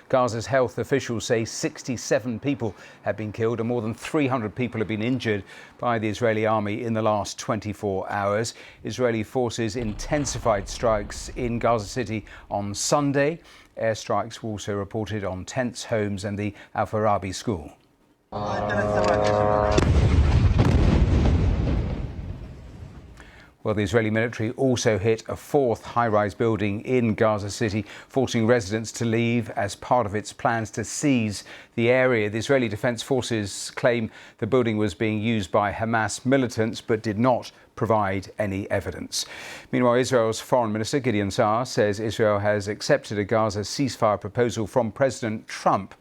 Gaza's health officials say 67 people have been killed and more than 300 people have been injured by the Israeli army in the last 24 hours. Israeli forces intensified strikes in Gaza City on Sunday. Airstrikes were also reported on tents, homes and the Farabi school. Well, the Israeli military also hit a fourth high-rise building in Gaza City, forcing residents to leave as part of its plans to seize the area. The Israeli Defense Forces claim the building was being used by Hamas militants but did not provide any evidence. Meanwhile, Israel's Foreign Minister Gideon Saar says Israel has accepted a Gaza ceasefire proposal from President Trump.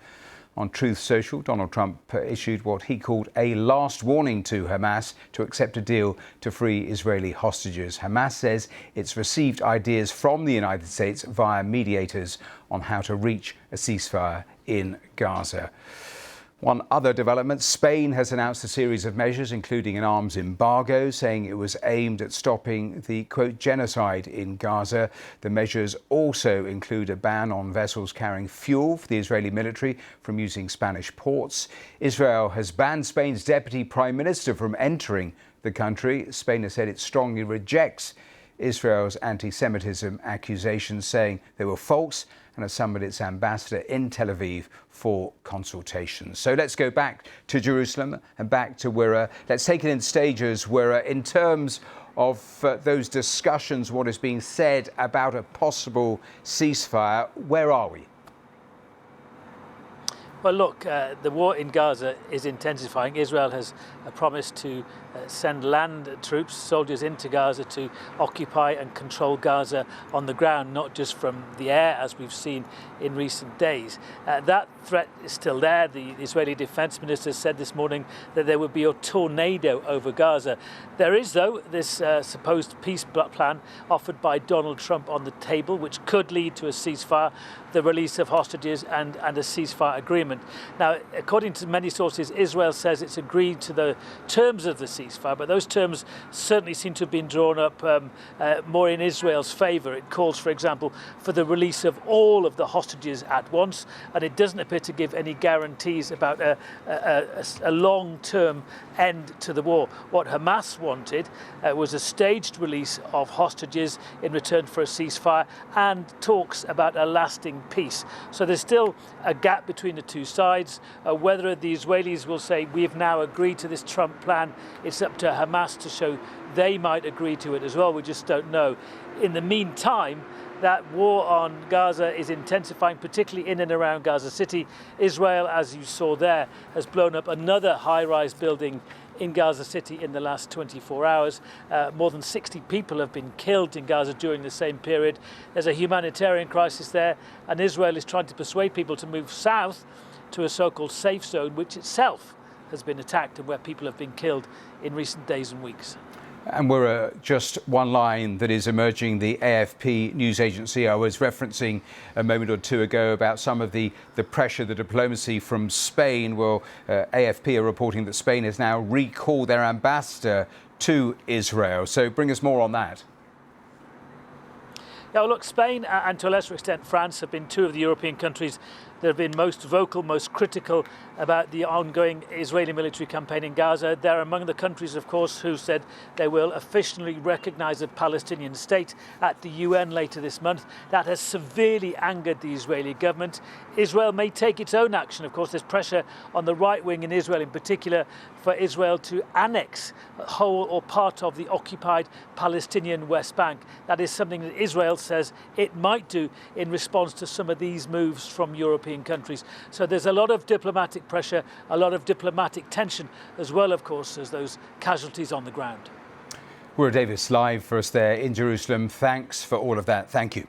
On Truth Social, Donald Trump issued what he called a last warning to Hamas to accept a deal to free Israeli hostages. Hamas says it's received ideas from the United States via mediators on how to reach a ceasefire in Gaza. One other development, Spain has announced a series of measures, including an arms embargo, saying it was aimed at stopping the, quote, genocide in Gaza. The measures also include a ban on vessels carrying fuel for the Israeli military from using Spanish ports. Israel has banned Spain's deputy prime minister from entering the country. Spain has said it strongly rejects Israel's anti-Semitism accusations, saying they were false, and has summoned its ambassador in Tel Aviv for consultations. So let's go back to Jerusalem and back to Wirra. Let's take it in stages, Wirra. In terms of those discussions, what is being said about a possible ceasefire, where are we? Well, look, the war in Gaza is intensifying. Israel has promised to send land troops, soldiers into Gaza to occupy and control Gaza on the ground, not just from the air, as we've seen in recent days. That threat is still there. The Israeli Defense Minister said this morning that there would be a tornado over Gaza. There is, though, this supposed peace plan offered by Donald Trump on the table, which could lead to a ceasefire, the release of hostages and a ceasefire agreement. Now, according to many sources, Israel says it's agreed to the terms of the ceasefire, but those terms certainly seem to have been drawn up more in Israel's favour. It calls, for example, for the release of all of the hostages at once, and it doesn't appear to give any guarantees about a long-term end to the war. What Hamas wanted was a staged release of hostages in return for a ceasefire and talks about a lasting peace. So there's still a gap between the two sides. Whether the Israelis will say we've now agreed to this Trump plan, it's up to Hamas to show they might agree to it as well. We just don't know. In the meantime, that war on Gaza is intensifying, particularly in and around Gaza City. Israel, as you saw there, has blown up another high-rise building in Gaza City in the last 24 hours. More than 60 people have been killed in Gaza during the same period. There's a humanitarian crisis there, and Israel is trying to persuade people to move south to a so-called safe zone, which itself has been attacked and where people have been killed in recent days and weeks. And we're just one line that is emerging. The AFP news agency I was referencing a moment or two ago about some of the pressure, the diplomacy from Spain. Well, AFP are reporting that Spain has now recalled their ambassador to Israel. So bring us more on that. Now, look, Spain and to a lesser extent France have been two of the European countries that have been most vocal, most critical about the ongoing Israeli military campaign in Gaza. They're among the countries, of course, who said they will officially recognise a Palestinian state at the UN later this month. That has severely angered the Israeli government. Israel may take its own action. Of course, there's pressure on the right wing in Israel in particular for Israel to annex whole or part of the occupied Palestinian West Bank. That is something that Israel says it might do in response to some of these moves from European countries. So there's a lot of diplomatic pressure, a lot of diplomatic tension, as well, of course, as those casualties on the ground. Wirra Davis live for us there in Jerusalem. Thanks for all of that. Thank you.